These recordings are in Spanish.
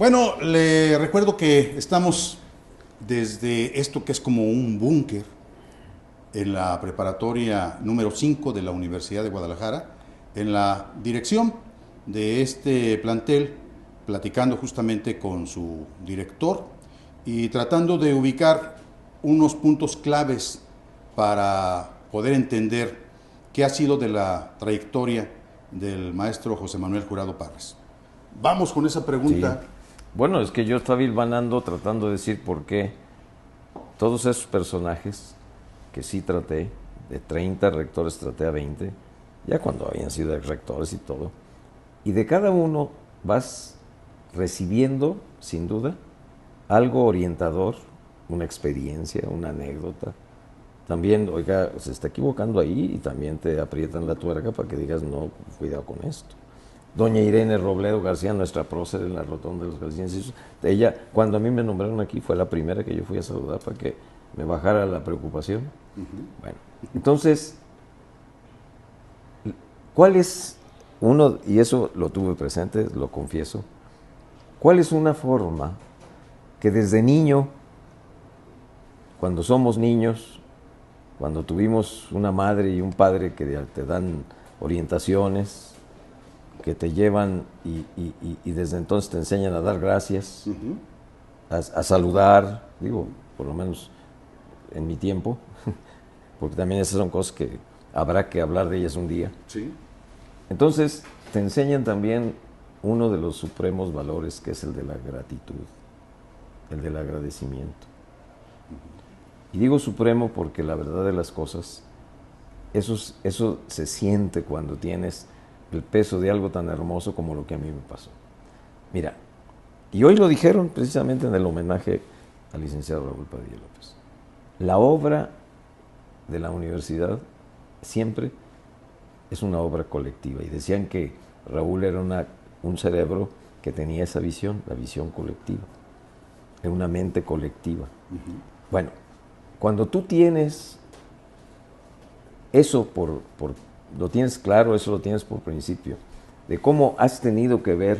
Bueno, le recuerdo que estamos desde esto que es como un búnker en la preparatoria número 5 de la Universidad de Guadalajara, en la dirección de este plantel, platicando justamente con su director y tratando de ubicar unos puntos claves para poder entender qué ha sido de la trayectoria del maestro José Manuel Jurado Parras. Vamos con esa Sí. pregunta. Bueno, es que yo estaba hilvanando tratando de decir por qué todos esos personajes que sí traté, de 30 rectores traté a 20, ya cuando habían sido rectores y todo, y de cada uno vas recibiendo, sin duda, algo orientador, una experiencia, una anécdota. También, oiga, se está equivocando ahí y también te aprietan la tuerca para que digas, no, cuidado con esto. Doña Irene Robledo García, nuestra prócer en la Rotonda de los Galicienses, ella, cuando a mí me nombraron aquí, fue la primera que yo fui a saludar para que me bajara la preocupación. Bueno, entonces, ¿cuál es uno, y eso lo tuve presente, lo confieso, cuál es una forma que desde niño, cuando somos niños, cuando tuvimos una madre y un padre que te dan orientaciones, que te llevan y desde entonces te enseñan a dar gracias, a saludar, digo, por lo menos en mi tiempo, porque también esas son cosas que habrá que hablar de ellas un día. Sí. Entonces, te enseñan también uno de los supremos valores, que es el de la gratitud, el del agradecimiento. Y digo supremo porque la verdad de las cosas, eso se siente cuando tienes el peso de algo tan hermoso como lo que a mí me pasó. Mira, y hoy lo dijeron precisamente en el homenaje al licenciado Raúl Padilla López. La obra de la universidad siempre es una obra colectiva. Y decían que Raúl era un cerebro que tenía esa visión, la visión colectiva, de una mente colectiva. Bueno, cuando tú tienes eso lo tienes claro, eso lo tienes por principio, de cómo has tenido que ver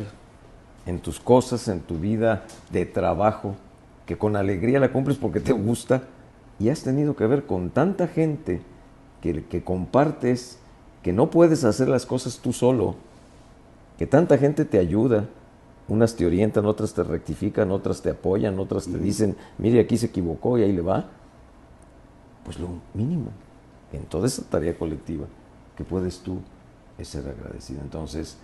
en tus cosas, en tu vida de trabajo, que con alegría la cumples porque te gusta, y has tenido que ver con tanta gente que compartes, que no puedes hacer las cosas tú solo, que tanta gente te ayuda, unas te orientan, otras te rectifican, otras te apoyan, otras te dicen, mire, aquí se equivocó y ahí le va. Pues lo mínimo en toda esa tarea colectiva que puedes tú es ser agradecido. Entonces,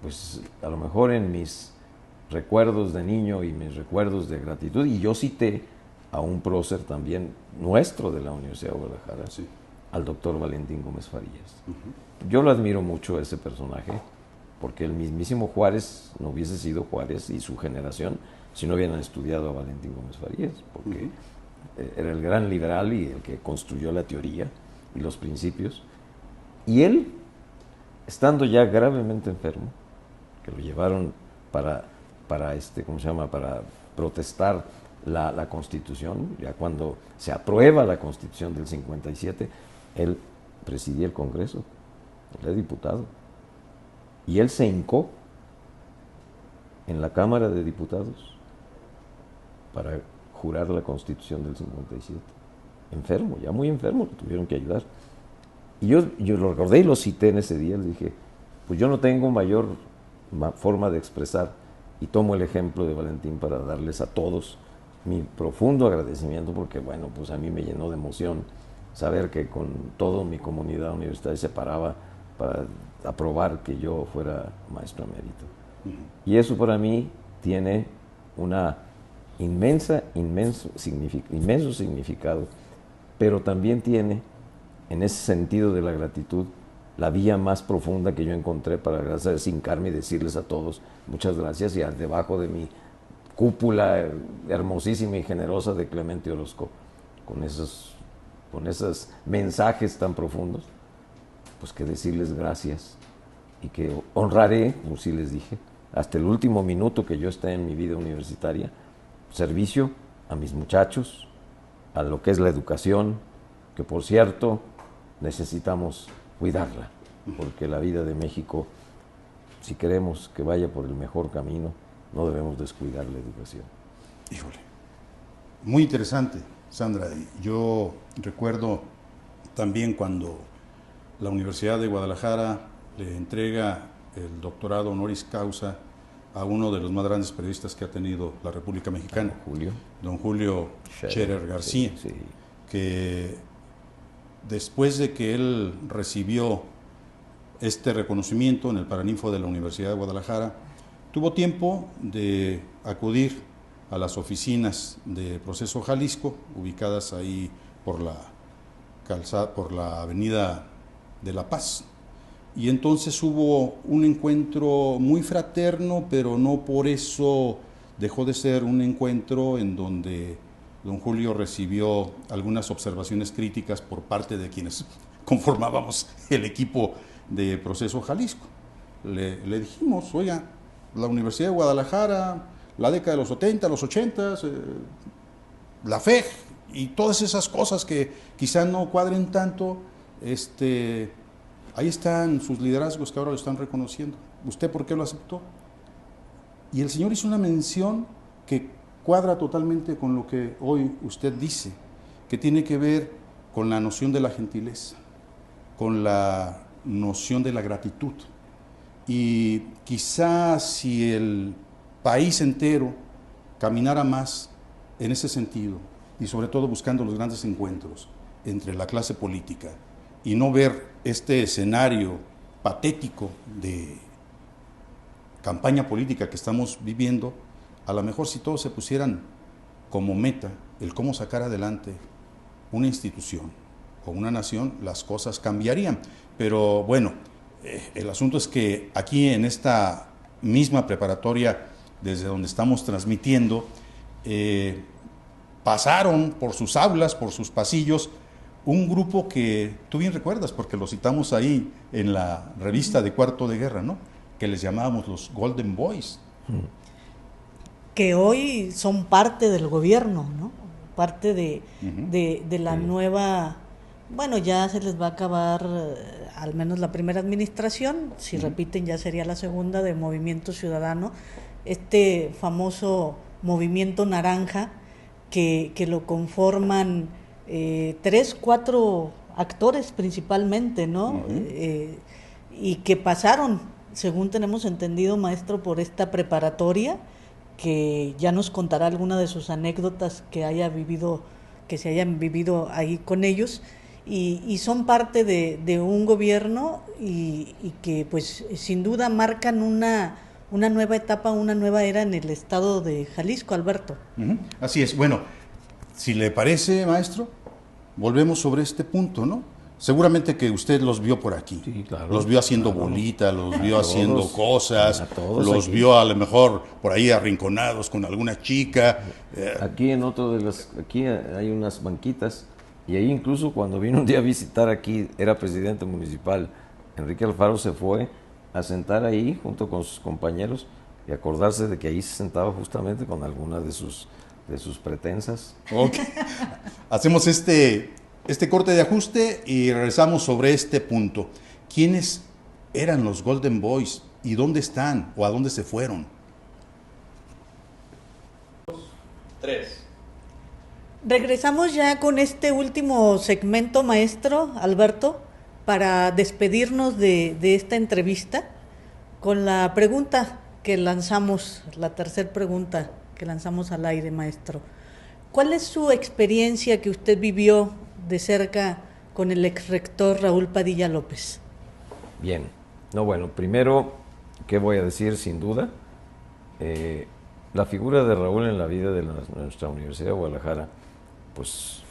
pues a lo mejor en mis recuerdos de niño y mis recuerdos de gratitud, y yo cité a un prócer también nuestro de la Universidad de Guadalajara, Sí. al doctor Valentín Gómez Farías. Yo lo admiro mucho a ese personaje, porque el mismísimo Juárez no hubiese sido Juárez y su generación si no hubieran estudiado a Valentín Gómez Farías, porque era el gran liberal y el que construyó la teoría y los principios. Y él, estando ya gravemente enfermo, que lo llevaron para ¿cómo se llama?, para protestar la Constitución, ya cuando se aprueba la Constitución del 57, él presidía el Congreso, él era diputado, y él se hincó en la Cámara de Diputados para jurar la Constitución del 57. Enfermo, ya muy enfermo, lo tuvieron que ayudar. Y yo lo recordé y lo cité en ese día, le dije, pues yo no tengo mayor forma de expresar, y tomo el ejemplo de Valentín para darles a todos mi profundo agradecimiento, porque bueno, pues a mí me llenó de emoción saber que con toda mi comunidad universitaria se paraba para aprobar que yo fuera maestro emérito. Y eso para mí tiene una inmenso significado, pero también tiene, en ese sentido de la gratitud, la vía más profunda que yo encontré para, gracias a hincarme y decirles a todos muchas gracias, y debajo de mi cúpula hermosísima y generosa de Clemente Orozco, con esos mensajes tan profundos, pues que decirles gracias y que honraré, como sí les dije, hasta el último minuto que yo esté en mi vida universitaria, servicio a mis muchachos, a lo que es la educación, que por cierto necesitamos cuidarla, porque la vida de México, si queremos que vaya por el mejor camino, no debemos descuidar la educación. Híjole, muy interesante, Sandra. Yo recuerdo también cuando la Universidad de Guadalajara le entrega el doctorado honoris causa a uno de los más grandes periodistas que ha tenido la República Mexicana, don Julio Scherer García, sí. Que después de que él recibió este reconocimiento en el Paraninfo de la Universidad de Guadalajara, tuvo tiempo de acudir a las oficinas de Proceso Jalisco, ubicadas ahí por la avenida de La Paz. Y entonces hubo un encuentro muy fraterno, pero no por eso dejó de ser un encuentro en donde don Julio recibió algunas observaciones críticas por parte de quienes conformábamos el equipo de Proceso Jalisco. Le dijimos, oiga, la Universidad de Guadalajara, la década de los 70, los 80, la FEG y todas esas cosas que quizá no cuadren tanto, ahí están sus liderazgos que ahora lo están reconociendo. ¿Usted por qué lo aceptó? Y el señor hizo una mención que cuadra totalmente con lo que hoy usted dice, que tiene que ver con la noción de la gentileza, con la noción de la gratitud. Y quizá si el país entero caminara más en ese sentido, y sobre todo buscando los grandes encuentros entre la clase política, y no ver este escenario patético de campaña política que estamos viviendo, a lo mejor si todos se pusieran como meta el cómo sacar adelante una institución o una nación, las cosas cambiarían. Pero bueno, el asunto es que aquí en esta misma preparatoria, desde donde estamos transmitiendo, pasaron por sus aulas, por sus pasillos, un grupo que tú bien recuerdas, porque lo citamos ahí en la revista de Cuarto de Guerra, ¿no? Que les llamábamos los Golden Boys. Que hoy son parte del gobierno, ¿no? Parte de la nueva... Bueno, ya se les va a acabar al menos la primera administración, si repiten ya sería la segunda, de Movimiento Ciudadano, este famoso Movimiento Naranja, que lo conforman 3, 4 actores principalmente, ¿no? Y que pasaron, según tenemos entendido, maestro, por esta preparatoria, que ya nos contará alguna de sus anécdotas que se hayan vivido ahí con ellos, y son parte de un gobierno y que pues sin duda marcan una nueva etapa, una nueva era en el estado de Jalisco, Alberto. Así es. Bueno, si le parece, maestro, volvemos sobre este punto, ¿no? Seguramente que usted los vio por aquí, sí, claro, los vio haciendo bolita, los vio haciendo cosas, los aquí. vio a lo mejor por ahí arrinconados con alguna chica. Aquí aquí hay unas banquitas, y ahí incluso cuando vino un día a visitar aquí, era presidente municipal, Enrique Alfaro se fue a sentar ahí junto con sus compañeros y acordarse de que ahí se sentaba justamente con algunas de sus pretensas. Okay. Hacemos este corte de ajuste y regresamos sobre este punto. ¿Quiénes eran los Golden Boys y dónde están o a dónde se fueron? 3. Regresamos ya con este último segmento, maestro Alberto, para despedirnos de esta entrevista con la pregunta que lanzamos, la tercera pregunta que lanzamos al aire, maestro. ¿Cuál es su experiencia que usted vivió de cerca con el exrector Raúl Padilla López? Bien, bueno, primero, ¿qué voy a decir? Sin duda, la figura de Raúl en la vida de nuestra Universidad de Guadalajara, pues,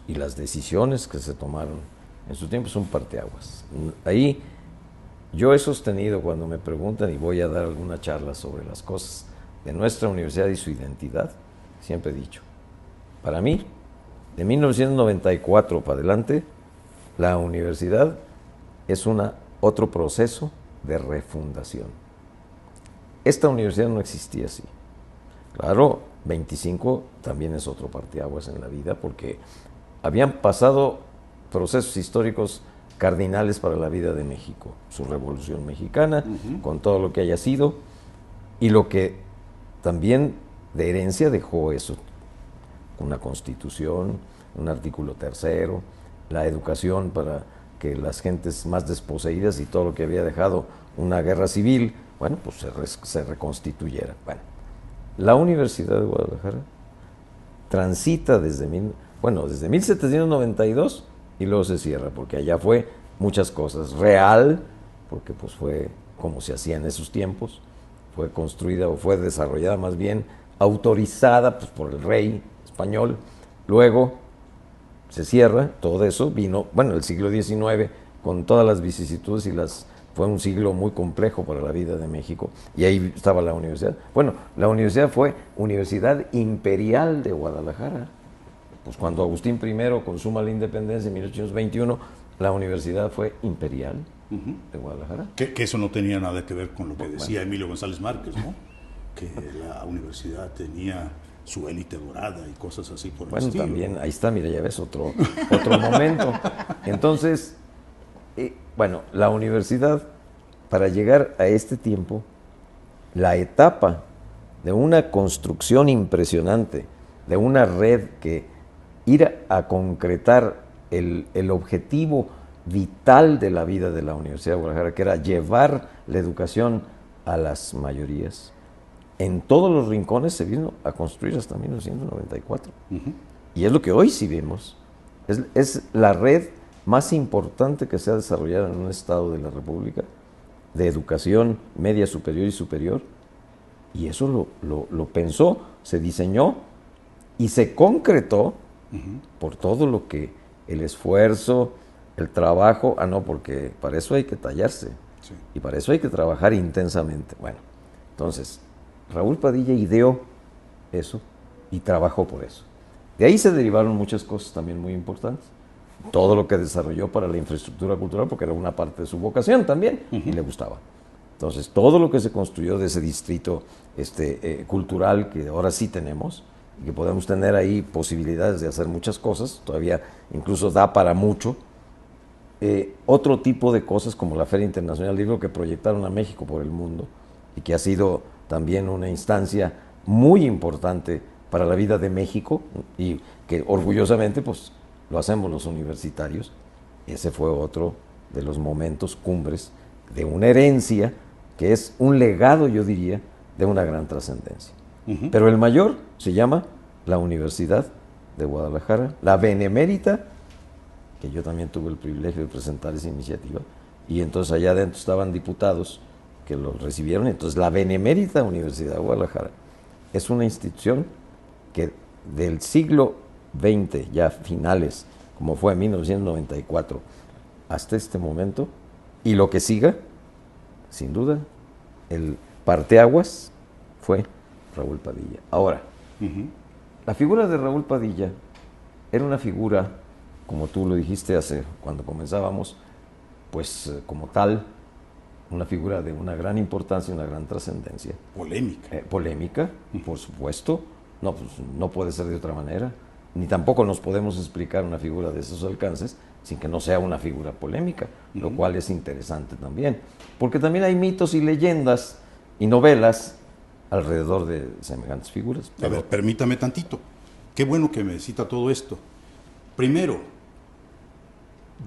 y las decisiones que se tomaron en su tiempo son parteaguas. Ahí yo he sostenido, cuando me preguntan, y voy a dar alguna charla sobre las cosas de nuestra universidad y su identidad, siempre he dicho, para mí, de 1994 para adelante, la universidad es otro proceso de refundación. Esta universidad no existía así. Claro, 25 también es otro parteaguas en la vida, porque habían pasado procesos históricos cardinales para la vida de México. Su Revolución Mexicana, con todo lo que haya sido, y lo que también de herencia dejó eso, una constitución, un artículo 3, la educación para que las gentes más desposeídas y todo lo que había dejado una guerra civil, bueno, pues se reconstituyera. Bueno, la Universidad de Guadalajara transita desde 1792 y luego se cierra, porque allá fue muchas cosas. Real, porque pues fue como se hacía en esos tiempos, fue construida o fue desarrollada más bien, autorizada pues, por el rey español. Luego se cierra, todo eso vino, bueno, el siglo XIX, con todas las vicisitudes fue un siglo muy complejo para la vida de México, y ahí estaba la universidad. Bueno, la universidad fue Universidad Imperial de Guadalajara. Pues cuando Agustín I consuma la independencia en 1821, la universidad fue imperial de Guadalajara. Que eso no tenía nada que ver con lo que decía Emilio González Márquez, ¿no? Que la universidad tenía su élite dorada y cosas así por el estilo. Bueno, también, ahí está, mira, ya ves, otro momento. Entonces, bueno, la universidad, para llegar a este tiempo, la etapa de una construcción impresionante, de una red que ir a concretar el objetivo vital de la vida de la Universidad de Guadalajara, que era llevar la educación a las mayorías, en todos los rincones se vino a construir hasta 1994. Y es lo que hoy sí vemos. Es la red más importante que se ha desarrollado en un estado de la República, de educación media, superior y superior. Y eso lo pensó, se diseñó y se concretó por todo lo que el esfuerzo, el trabajo, porque para eso hay que tallarse, sí, y para eso hay que trabajar intensamente. Bueno, entonces, Raúl Padilla ideó eso y trabajó por eso. De ahí se derivaron muchas cosas también muy importantes. Todo lo que desarrolló para la infraestructura cultural, porque era una parte de su vocación también, y le gustaba. Entonces, todo lo que se construyó de ese distrito cultural que ahora sí tenemos, y que podemos tener ahí posibilidades de hacer muchas cosas, todavía incluso da para mucho. Otro tipo de cosas como la Feria Internacional del Libro, que proyectaron a México por el mundo y que ha sido también una instancia muy importante para la vida de México y que orgullosamente pues lo hacemos los universitarios. Ese fue otro de los momentos cumbres de una herencia que es un legado, yo diría, de una gran trascendencia. Pero el mayor se llama la Universidad de Guadalajara, la Benemérita, que yo también tuve el privilegio de presentar esa iniciativa, y entonces allá adentro estaban diputados que lo recibieron. Entonces la Benemérita Universidad de Guadalajara es una institución que del siglo XX, ya finales, como fue en 1994, hasta este momento, y lo que siga, sin duda, el parteaguas fue Raúl Padilla. Ahora, la figura de Raúl Padilla era una figura, como tú lo dijiste cuando comenzábamos, pues como tal, una figura de una gran importancia, una gran trascendencia. Polémica. Polémica, por supuesto. No, pues, no puede ser de otra manera. Ni tampoco nos podemos explicar una figura de esos alcances sin que no sea una figura polémica, lo cual es interesante también. Porque también hay mitos y leyendas y novelas alrededor de semejantes figuras. A ver, permítame tantito. Qué bueno que me cita todo esto. Primero,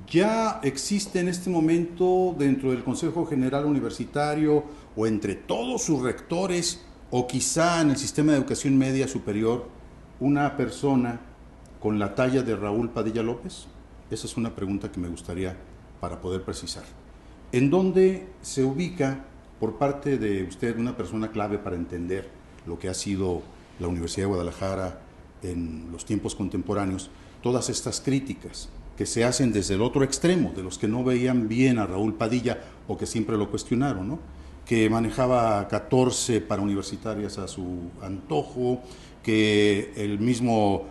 ya existe en este momento dentro del Consejo General Universitario o entre todos sus rectores o quizá en el sistema de educación media superior una persona con la talla de Raúl Padilla López. Esa es una pregunta que me gustaría para poder precisar. ¿En dónde se ubica por parte de usted una persona clave para entender lo que ha sido la Universidad de Guadalajara en los tiempos contemporáneos, todas estas críticas que se hacen desde el otro extremo, de los que no veían bien a Raúl Padilla o que siempre lo cuestionaron, ¿no? Que manejaba 14 parauniversitarias a su antojo, que el mismo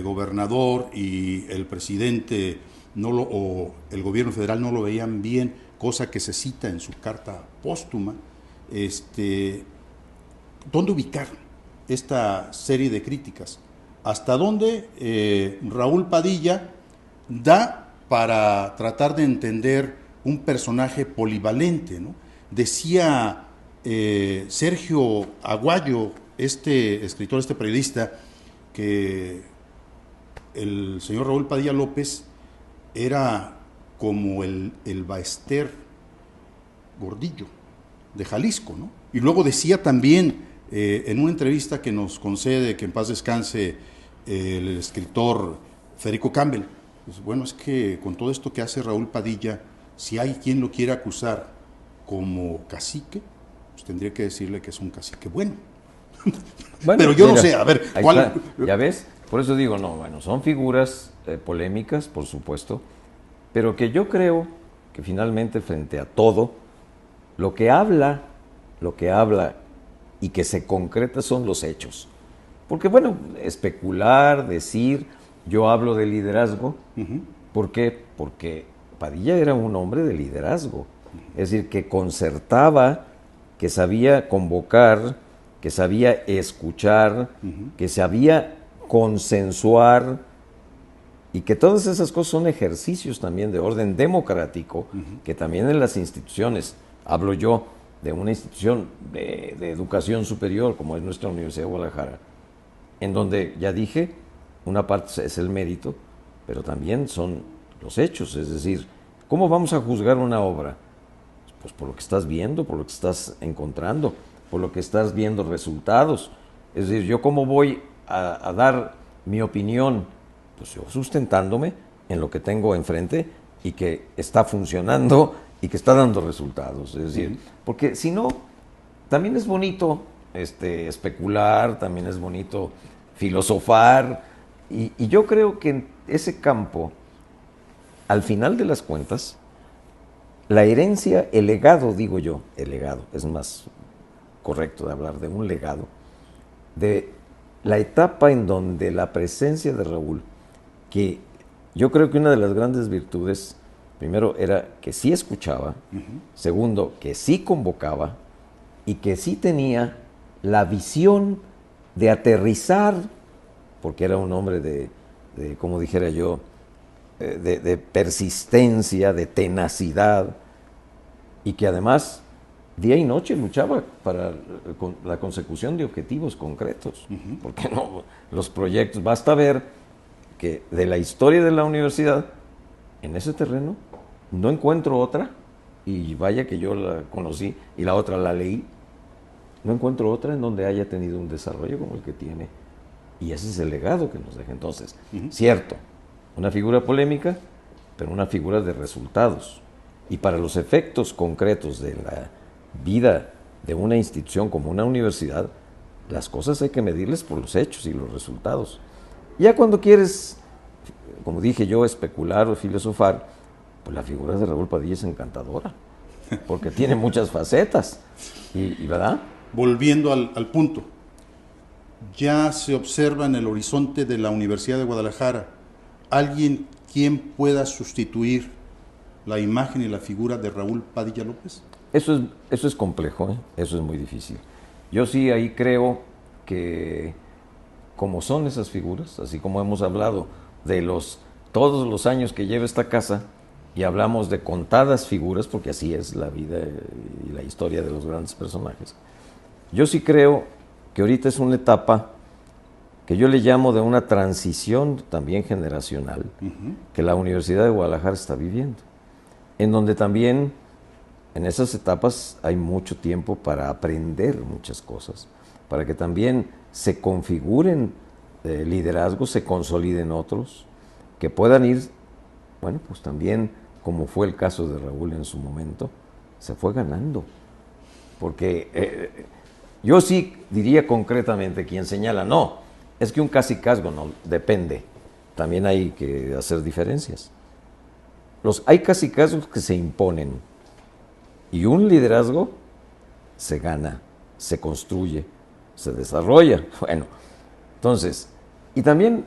gobernador y el presidente o el gobierno federal no lo veían bien, cosa que se cita en su carta póstuma. ¿Dónde ubicar esta serie de críticas? ¿Hasta dónde Raúl Padilla da para tratar de entender un personaje polivalente, ¿no? Decía Sergio Aguayo, este escritor, este periodista, que el señor Raúl Padilla López era como el Baester Gordillo de Jalisco, ¿no? Y luego decía también en una entrevista que nos concede, que en paz descanse, el escritor Federico Campbell, pues, bueno, es que con todo esto que hace Raúl Padilla, si hay quien lo quiera acusar como cacique, pues tendría que decirle que es un cacique bueno. Bueno, pero yo mira, no sé, a ver, ¿cuál? ¿Ya ves? Por eso digo, no, bueno, son figuras polémicas, por supuesto, pero que yo creo que finalmente frente a todo, lo que habla y que se concreta son los hechos. Porque bueno, especular, decir, yo hablo de liderazgo, ¿por qué? Porque Padilla era un hombre de liderazgo, es decir, que concertaba, que sabía convocar, que sabía escuchar, que sabía consensuar, y que todas esas cosas son ejercicios también de orden democrático, que también en las instituciones, hablo yo de una institución de educación superior como es nuestra Universidad de Guadalajara, en donde, ya dije, una parte es el mérito, pero también son los hechos, es decir, ¿cómo vamos a juzgar una obra? Pues por lo que estás viendo, por lo que estás encontrando, por lo que estás viendo resultados. Es decir, yo cómo voy a dar mi opinión, pues yo sustentándome en lo que tengo enfrente y que está funcionando y que está dando resultados. Es decir, porque si no, también es bonito especular, también es bonito filosofar, y yo creo que en ese campo, al final de las cuentas, la herencia, el legado, digo yo, el legado, es más correcto de hablar de un legado, de la etapa en donde la presencia de Raúl, que yo creo que una de las grandes virtudes, primero, era que sí escuchaba, segundo, que sí convocaba, y que sí tenía la visión de aterrizar, porque era un hombre de como dijera yo, de persistencia, de tenacidad, y que además día y noche luchaba para la consecución de objetivos concretos, porque no, los proyectos, basta ver que de la historia de la universidad, en ese terreno, no encuentro otra, y vaya que yo la conocí y la otra la leí, no encuentro otra en donde haya tenido un desarrollo como el que tiene, y ese es el legado que nos deja. Entonces, cierto, una figura polémica, pero una figura de resultados, y para los efectos concretos de la vida de una institución como una universidad, las cosas hay que medirles por los hechos y los resultados. Ya cuando quieres, como dije yo, especular o filosofar, pues la figura de Raúl Padilla es encantadora, porque tiene muchas facetas, y ¿verdad? Volviendo al punto, ya se observa en el horizonte de la Universidad de Guadalajara alguien quien pueda sustituir la imagen y la figura de Raúl Padilla López. Eso es complejo, ¿eh? Eso es muy difícil. Yo sí ahí creo que, como son esas figuras, así como hemos hablado de todos los años que lleva esta casa, y hablamos de contadas figuras, porque así es la vida y la historia de los grandes personajes, yo sí creo que ahorita es una etapa que yo le llamo de una transición también generacional, que la Universidad de Guadalajara está viviendo, en donde también en esas etapas hay mucho tiempo para aprender muchas cosas, para que también se configuren liderazgos, se consoliden otros, que puedan ir, bueno, pues también, como fue el caso de Raúl en su momento, se fue ganando. Porque yo sí diría concretamente, quien señala, no, es que un cacicazgo, no, depende, también hay que hacer diferencias. Hay cacicazgos que se imponen, y un liderazgo se gana, se construye, se desarrolla. Bueno, entonces, y también,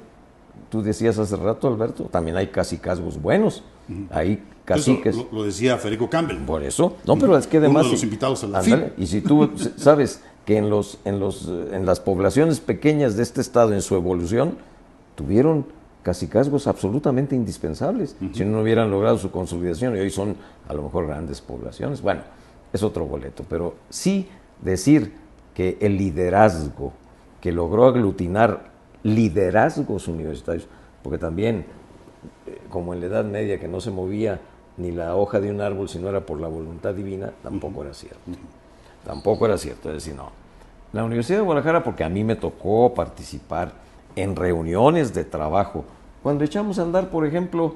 tú decías hace rato, Alberto, también hay cacicazgos buenos, hay caciques. Eso lo decía Federico Campbell. Por eso, no, pero es que además... Uno de los invitados a la ándale, y si tú sabes que en las poblaciones pequeñas de este estado, en su evolución, tuvieron cacicazgos absolutamente indispensables, si no hubieran logrado su consolidación, y hoy son a lo mejor grandes poblaciones. Bueno, es otro boleto, pero sí decir que el liderazgo, que logró aglutinar liderazgos universitarios, porque también, como en la Edad Media, que no se movía ni la hoja de un árbol si no era por la voluntad divina, tampoco era cierto. Tampoco era cierto, es decir, no. La Universidad de Guadalajara, porque a mí me tocó participar en reuniones de trabajo, cuando echamos a andar, por ejemplo,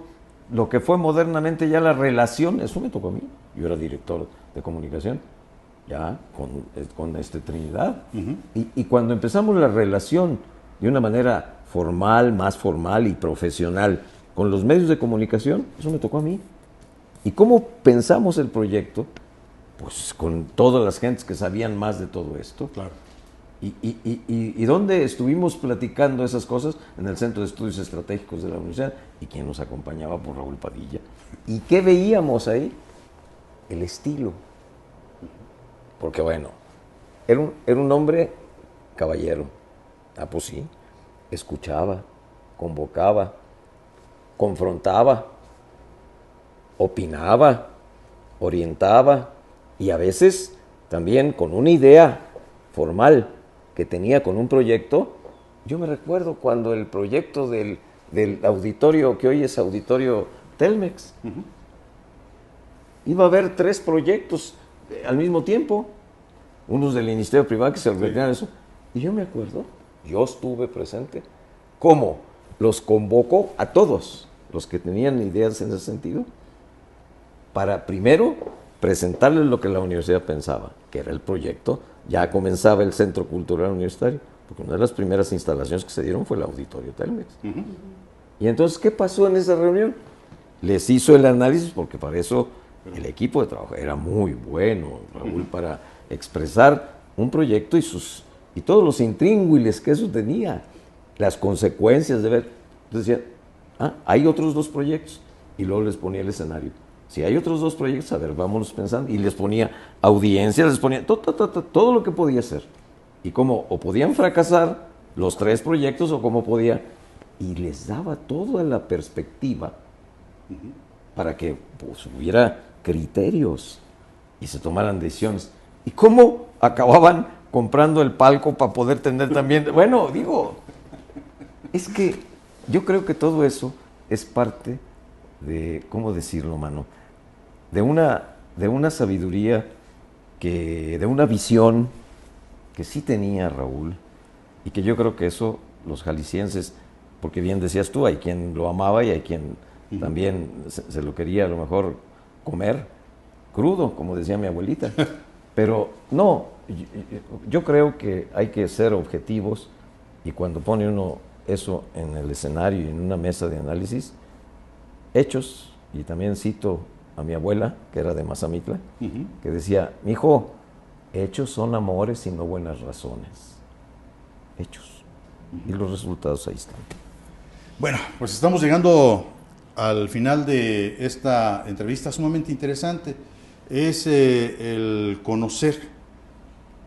lo que fue modernamente ya la relación, eso me tocó a mí, yo era director de comunicación, ya con Trinidad, y cuando empezamos la relación de una manera formal, más formal y profesional con los medios de comunicación, eso me tocó a mí. ¿Y cómo pensamos el proyecto? Pues con todas las gentes que sabían más de todo esto. Claro. ¿Y dónde estuvimos platicando esas cosas? En el Centro de Estudios Estratégicos de la Universidad. ¿Y quién nos acompañaba? Por Raúl Padilla. ¿Y qué veíamos ahí? El estilo. Porque bueno, era un hombre caballero. Ah, pues sí. Escuchaba, convocaba, confrontaba, opinaba, orientaba y a veces también con una idea formal que tenía con un proyecto. Yo me recuerdo cuando el proyecto del auditorio, que hoy es Auditorio Telmex, iba a haber 3 proyectos al mismo tiempo, unos del Ministerio Privado que se organizaron eso, y yo me acuerdo, yo estuve presente, cómo los convocó a todos los que tenían ideas en ese sentido, para primero presentarles lo que la universidad pensaba, que era el proyecto. Ya comenzaba el Centro Cultural Universitario, porque una de las primeras instalaciones que se dieron fue el Auditorio Telmex. Y entonces, ¿qué pasó en esa reunión? Les hizo el análisis, porque para eso el equipo de trabajo era muy bueno, Raúl, para expresar un proyecto y todos los intríngulis que eso tenía, las consecuencias de ver. Entonces decía, hay otros 2 proyectos, y luego les ponía el escenario. Si hay otros 2 proyectos, a ver, vámonos pensando. Y les ponía audiencia, les ponía todo lo que podía hacer. Y cómo o podían fracasar los 3 proyectos o cómo podía. Y les daba toda la perspectiva para que pues, hubiera criterios y se tomaran decisiones. ¿Y cómo acababan comprando el palco para poder tener también? Bueno, digo, es que yo creo que todo eso es parte de, ¿cómo decirlo, mano? De una sabiduría, de una visión que sí tenía Raúl, y que yo creo que eso los jaliscienses, porque bien decías tú, hay quien lo amaba y hay quien también se lo quería a lo mejor comer crudo, como decía mi abuelita. Pero no, yo creo que hay que ser objetivos, y cuando pone uno eso en el escenario y en una mesa de análisis, hechos, y también cito a mi abuela, que era de Mazamitla, que decía, mijo, hechos son amores y no buenas razones. Hechos. Y los resultados ahí están. Bueno, pues estamos llegando al final de esta entrevista sumamente interesante. Es el conocer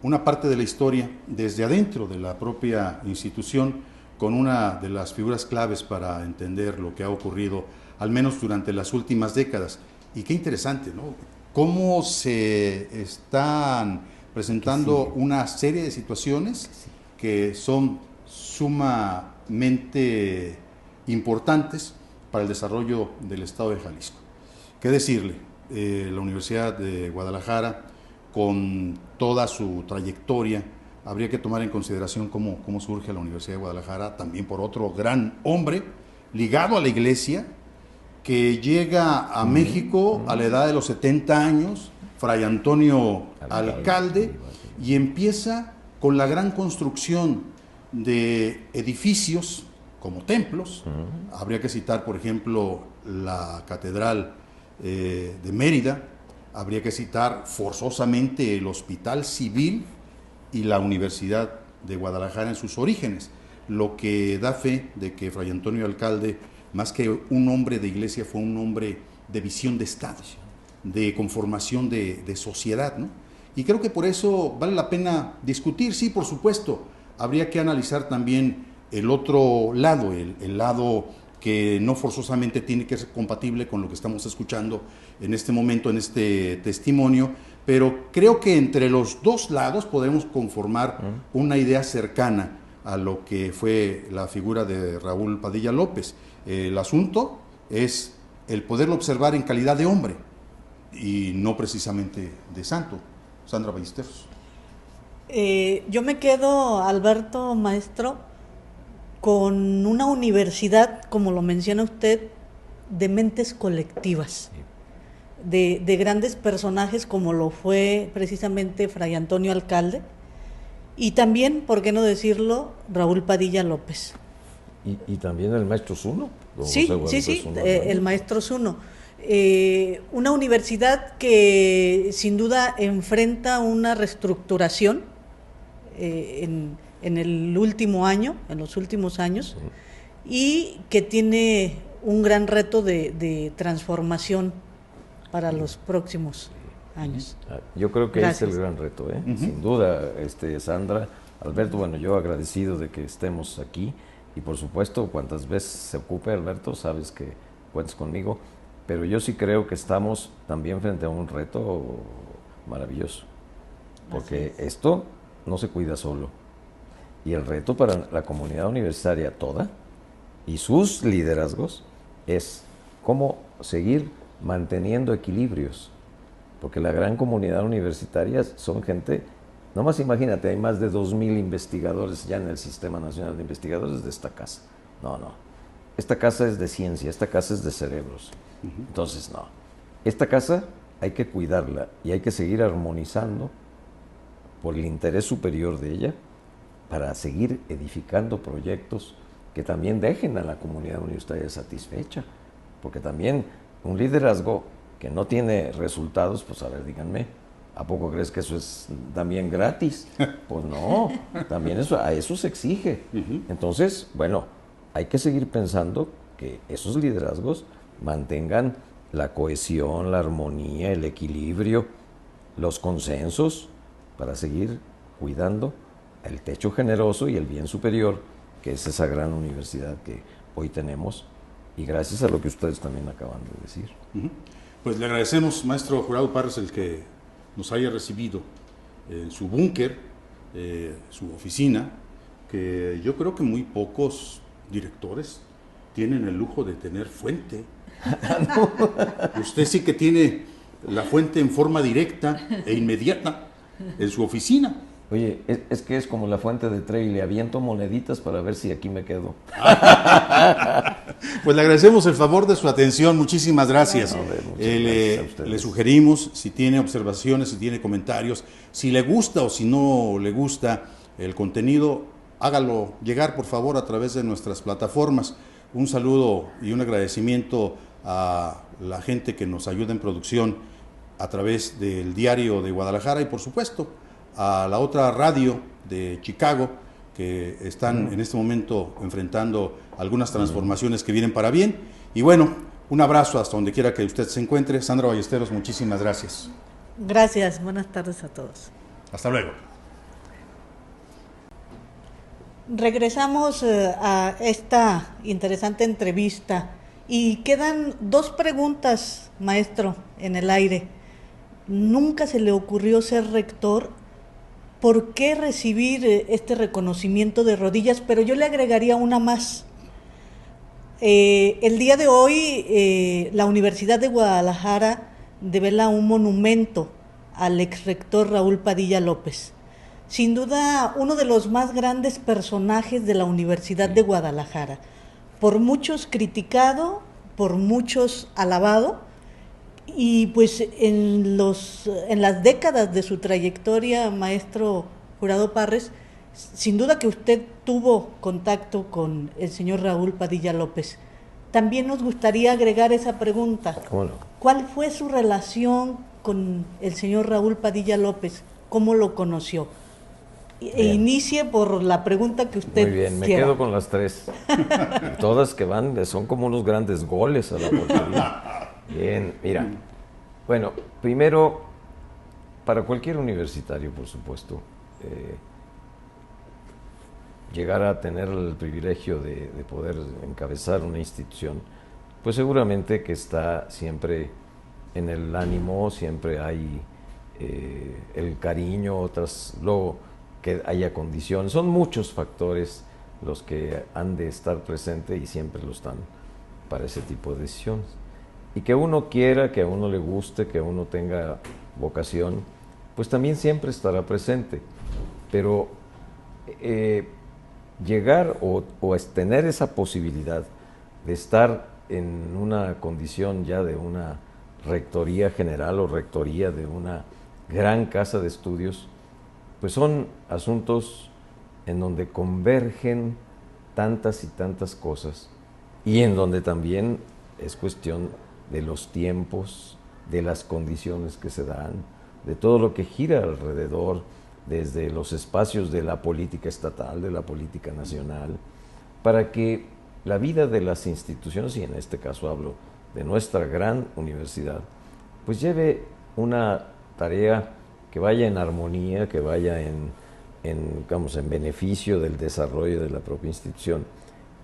una parte de la historia desde adentro de la propia institución, con una de las figuras claves para entender lo que ha ocurrido, al menos durante las últimas décadas. Y qué interesante, ¿no? Cómo se están presentando una serie de situaciones que son sumamente importantes para el desarrollo del Estado de Jalisco. ¿Qué decirle? La Universidad de Guadalajara, con toda su trayectoria, habría que tomar en consideración cómo surge la Universidad de Guadalajara, también por otro gran hombre ligado a la Iglesia, que llega a México a la edad de los 70 años, Fray Antonio Alcalde, y empieza con la gran construcción de edificios como templos. Habría que citar, por ejemplo, la Catedral de Mérida, habría que citar forzosamente el Hospital Civil y la Universidad de Guadalajara en sus orígenes, lo que da fe de que Fray Antonio Alcalde, más que un hombre de iglesia, fue un hombre de visión de Estado, de conformación de sociedad, ¿no? Y creo que por eso vale la pena discutir. Sí, por supuesto, habría que analizar también el otro lado, el lado que no forzosamente tiene que ser compatible con lo que estamos escuchando en este momento, en este testimonio, pero creo que entre los dos lados podemos conformar una idea cercana a lo que fue la figura de Raúl Padilla López. El asunto es el poderlo observar en calidad de hombre y no precisamente de santo. Sandra Ballesteros. Yo me quedo, Alberto, maestro, con una universidad, como lo menciona usted, de mentes colectivas, de grandes personajes como lo fue precisamente Fray Antonio Alcalde, y también, ¿por qué no decirlo?, Raúl Padilla López. Y también el maestro Zuno. Sí, el maestro Zuno. Una universidad que sin duda enfrenta una reestructuración en el último año, en los últimos años, y que tiene un gran reto de transformación para los próximos años. Yo creo que Gracias. es el gran reto, sin duda, Sandra, Alberto, bueno, yo agradecido de que estemos aquí, y por supuesto, cuantas veces se ocupe, Alberto, sabes que cuentas conmigo, pero yo sí creo que estamos también frente a un reto maravilloso, porque esto no se cuida solo, y el reto para la comunidad universitaria toda y sus liderazgos es cómo seguir manteniendo equilibrios, porque la gran comunidad universitaria son gente, nomás imagínate, hay más de 2,000 investigadores ya en el Sistema Nacional de Investigadores de esta casa. No, esta casa es de ciencia, esta casa es de cerebros. Entonces, no, esta casa hay que cuidarla y hay que seguir armonizando por el interés superior de ella para seguir edificando proyectos que también dejen a la comunidad universitaria satisfecha, porque también un liderazgo que no tiene resultados, pues a ver, díganme, ¿a poco crees que eso es también gratis? Pues no, también a eso se exige. Entonces, bueno, hay que seguir pensando que esos liderazgos mantengan la cohesión, la armonía, el equilibrio, los consensos, para seguir cuidando el techo generoso y el bien superior, que es esa gran universidad que hoy tenemos, y gracias a lo que ustedes también acaban de decir. Pues le agradecemos, maestro Jurado Parres, el que nos haya recibido en su búnker, su oficina, que yo creo que muy pocos directores tienen el lujo de tener fuente. Usted sí que tiene la fuente en forma directa e inmediata en su oficina. Oye, es que es como la fuente de Trevi, le aviento moneditas para ver si aquí me quedo. Pues le agradecemos el favor de su atención, muchísimas gracias. Le sugerimos, si tiene observaciones, si tiene comentarios, si le gusta o si no le gusta el contenido, hágalo llegar por favor a través de nuestras plataformas. Un saludo y un agradecimiento a la gente que nos ayuda en producción a través del Diario de Guadalajara y por supuesto a la otra radio de Chicago, que están en este momento enfrentando algunas transformaciones que vienen para bien. Y bueno, un abrazo hasta donde quiera que usted se encuentre. Sandra Ballesteros, muchísimas gracias. Gracias, buenas tardes a todos. Hasta luego. Regresamos a esta interesante entrevista y quedan dos preguntas, maestro, en el aire. ¿Nunca se le ocurrió ser rector? ¿Por qué recibir este reconocimiento de rodillas? Pero yo le agregaría una más. El día de hoy la Universidad de Guadalajara devela un monumento al exrector Raúl Padilla López. Sin duda uno de los más grandes personajes de la Universidad de Guadalajara. Por muchos criticado, por muchos alabado. Y pues en las décadas de su trayectoria, maestro Jurado Parres, sin duda que usted tuvo contacto con el señor Raúl Padilla López. También nos gustaría agregar esa pregunta. ¿Cómo no? ¿Cuál fue su relación con el señor Raúl Padilla López? ¿Cómo lo conoció? Inicie por la pregunta que usted Muy bien, me quiera. quedo con las tres. Todas que van, son como unos grandes goles a la portería. Bien, mira, bueno, primero, para cualquier universitario, por supuesto, llegara a tener el privilegio de poder encabezar una institución, pues seguramente que está siempre en el ánimo, siempre hay el cariño, luego que haya condiciones, son muchos factores los que han de estar presentes y siempre lo están para ese tipo de decisiones. Y que uno quiera, que a uno le guste, que uno tenga vocación, pues también siempre estará presente. Pero llegar o tener esa posibilidad de estar en una condición ya de una rectoría general o rectoría de una gran casa de estudios, pues son asuntos en donde convergen tantas y tantas cosas y en donde también es cuestión de los tiempos, de las condiciones que se dan, de todo lo que gira alrededor, desde los espacios de la política estatal, de la política nacional, para que la vida de las instituciones, y en este caso hablo de nuestra gran universidad, pues lleve una tarea que vaya en armonía, que vaya en beneficio del desarrollo de la propia institución.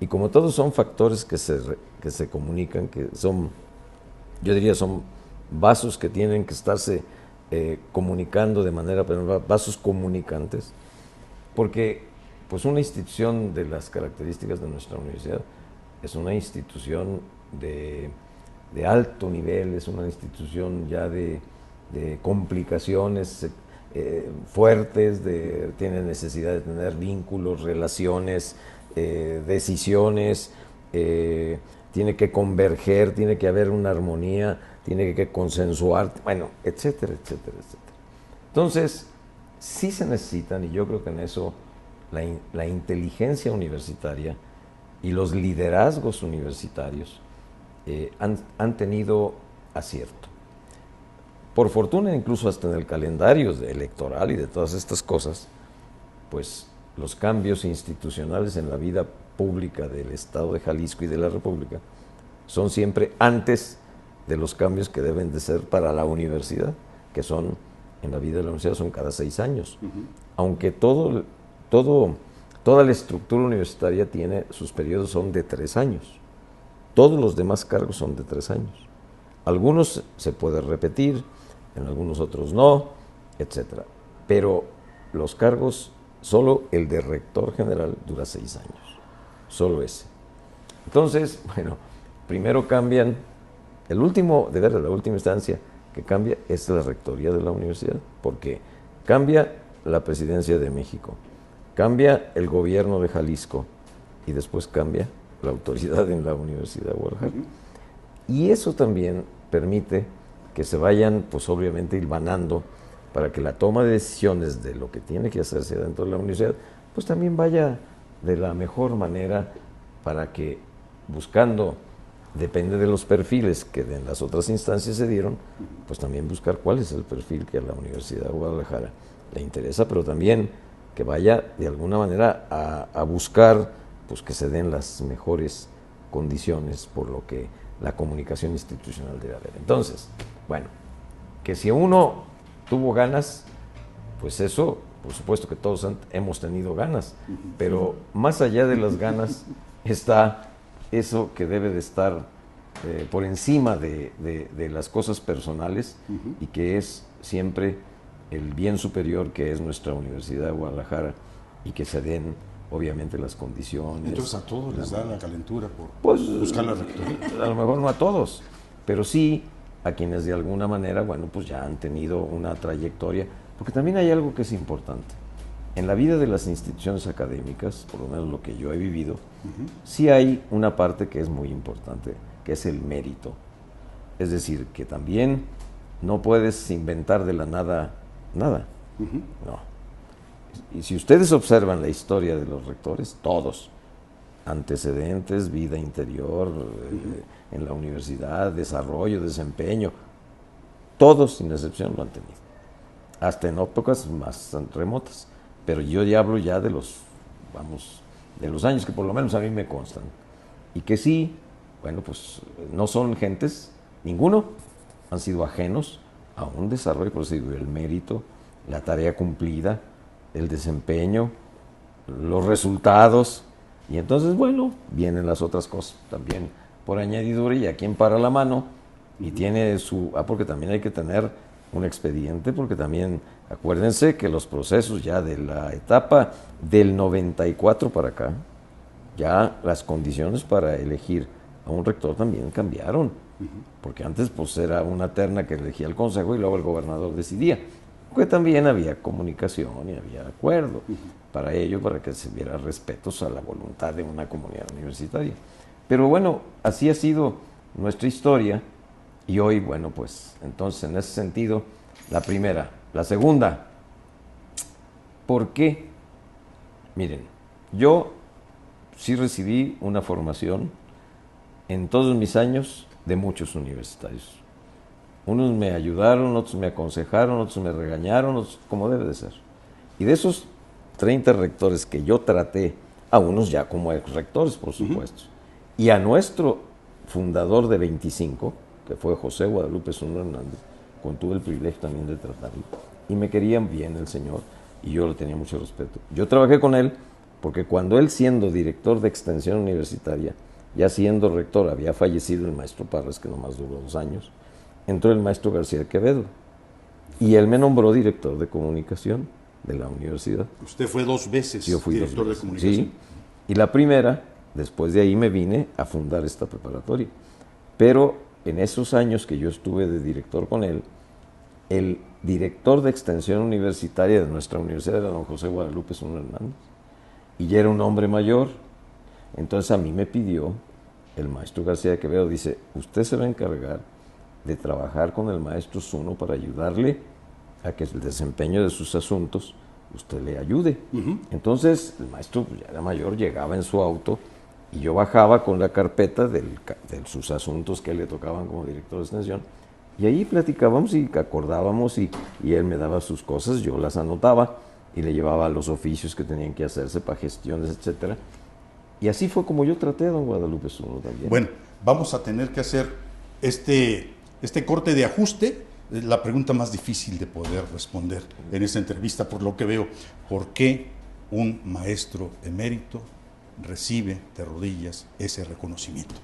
Y como todos son factores que se comunican, que son, yo diría, son vasos que tienen que estarse comunicando de manera, vasos comunicantes, porque pues una institución de las características de nuestra universidad es una institución de alto nivel, es una institución ya de complicaciones fuertes, tiene necesidad de tener vínculos, relaciones, decisiones, tiene que converger, tiene que haber una armonía, tiene que consensuar, bueno, etcétera, etcétera, etcétera. Entonces, sí se necesitan, y yo creo que en eso la inteligencia universitaria y los liderazgos universitarios han tenido acierto. Por fortuna, incluso hasta en el calendario electoral y de todas estas cosas, pues los cambios institucionales en la vida pública del Estado de Jalisco y de la República son siempre antes de los cambios que deben de ser para la universidad, que son, en la vida de la universidad, son cada 6 años. Aunque toda la estructura universitaria tiene, sus periodos son de 3 años. Todos los demás cargos son de 3 años. Algunos se pueden repetir, en algunos otros no, etcétera. Pero los cargos, solo el de rector general dura 6 años, solo ese. Entonces, bueno, primero cambian, la última instancia que cambia es la rectoría de la universidad, porque cambia la presidencia de México, cambia el gobierno de Jalisco y después cambia la autoridad en la Universidad de Guadalajara. Y eso también permite que se vayan, pues obviamente, hilvanando para que la toma de decisiones de lo que tiene que hacerse dentro de la universidad, pues también vaya de la mejor manera para que, buscando, depende de los perfiles que en las otras instancias se dieron, pues también buscar cuál es el perfil que a la Universidad de Guadalajara le interesa, pero también que vaya de alguna manera a buscar pues que se den las mejores condiciones por lo que la comunicación institucional debe haber. Entonces, bueno, que si uno tuvo ganas, pues eso, por supuesto que todos hemos tenido ganas, pero más allá de las ganas está eso que debe de estar por encima de las cosas personales y que es siempre el bien superior que es nuestra Universidad de Guadalajara y que se den obviamente las condiciones. Entonces a todos les da la calentura por buscar la rectoría. A lo mejor no a todos, pero sí a quienes de alguna manera, bueno, pues ya han tenido una trayectoria, porque también hay algo que es importante. En la vida de las instituciones académicas, por lo menos lo que yo he vivido, sí hay una parte que es muy importante, que es el mérito. Es decir, que también no puedes inventar de la nada, nada. No. Y si ustedes observan la historia de los rectores, todos, antecedentes, vida interior, en la universidad, desarrollo, desempeño, todos sin excepción lo han tenido, hasta en épocas más remotas. Pero yo ya hablo ya de los años que por lo menos a mí me constan, y que sí, bueno, pues no son gentes, ninguno, han sido ajenos a un desarrollo, por eso digo, el mérito, la tarea cumplida, el desempeño, los resultados, y entonces, bueno, vienen las otras cosas también por añadidura, y a quien para la mano y tiene su... porque también hay que tener un expediente, porque también acuérdense que los procesos ya de la etapa del 94 para acá, ya las condiciones para elegir a un rector también cambiaron, porque antes pues era una terna que elegía el consejo y luego el gobernador decidía, porque también había comunicación y había acuerdo para ello, para que se viera respetos a la voluntad de una comunidad universitaria. Pero bueno, así ha sido nuestra historia, y hoy, bueno, pues entonces en ese sentido, la primera. La segunda, ¿por qué? Miren, yo sí recibí una formación en todos mis años de muchos universitarios. Unos me ayudaron, otros me aconsejaron, otros me regañaron, otros, como debe de ser. Y de esos 30 rectores que yo traté, a unos ya como rectores, por supuesto, y a nuestro fundador de 25, que fue José Guadalupe Zuno Hernández, tuve el privilegio también de tratarlo, y me querían bien el señor, y yo le tenía mucho respeto. Yo trabajé con él porque cuando él, siendo director de extensión universitaria, ya siendo rector, había fallecido el maestro Parras, que nomás duró 2 años, entró el maestro García Quevedo, y él me nombró director de comunicación de la universidad. Usted fue 2 veces Yo fui director 2 veces. de comunicación. Sí, y la primera, después de ahí me vine a fundar esta preparatoria. Pero en esos años que yo estuve de director con él, el director de extensión universitaria de nuestra universidad era don José Guadalupe Zuno Hernández, y ya era un hombre mayor. Entonces a mí me pidió el maestro García Quevedo, dice, usted se va a encargar de trabajar con el maestro Zuno para ayudarle a que el desempeño de sus asuntos usted le ayude. Entonces el maestro, pues, ya era mayor, llegaba en su auto y yo bajaba con la carpeta de sus asuntos que le tocaban como director de extensión, y ahí platicábamos y acordábamos, y él me daba sus cosas, yo las anotaba y le llevaba los oficios que tenían que hacerse para gestiones, etcétera. Y así fue como yo traté a don Guadalupe Zuno también. Bueno, vamos a tener que hacer este corte de ajuste, la pregunta más difícil de poder responder en esta entrevista, por lo que veo. ¿Por qué un maestro emérito recibe de rodillas ese reconocimiento?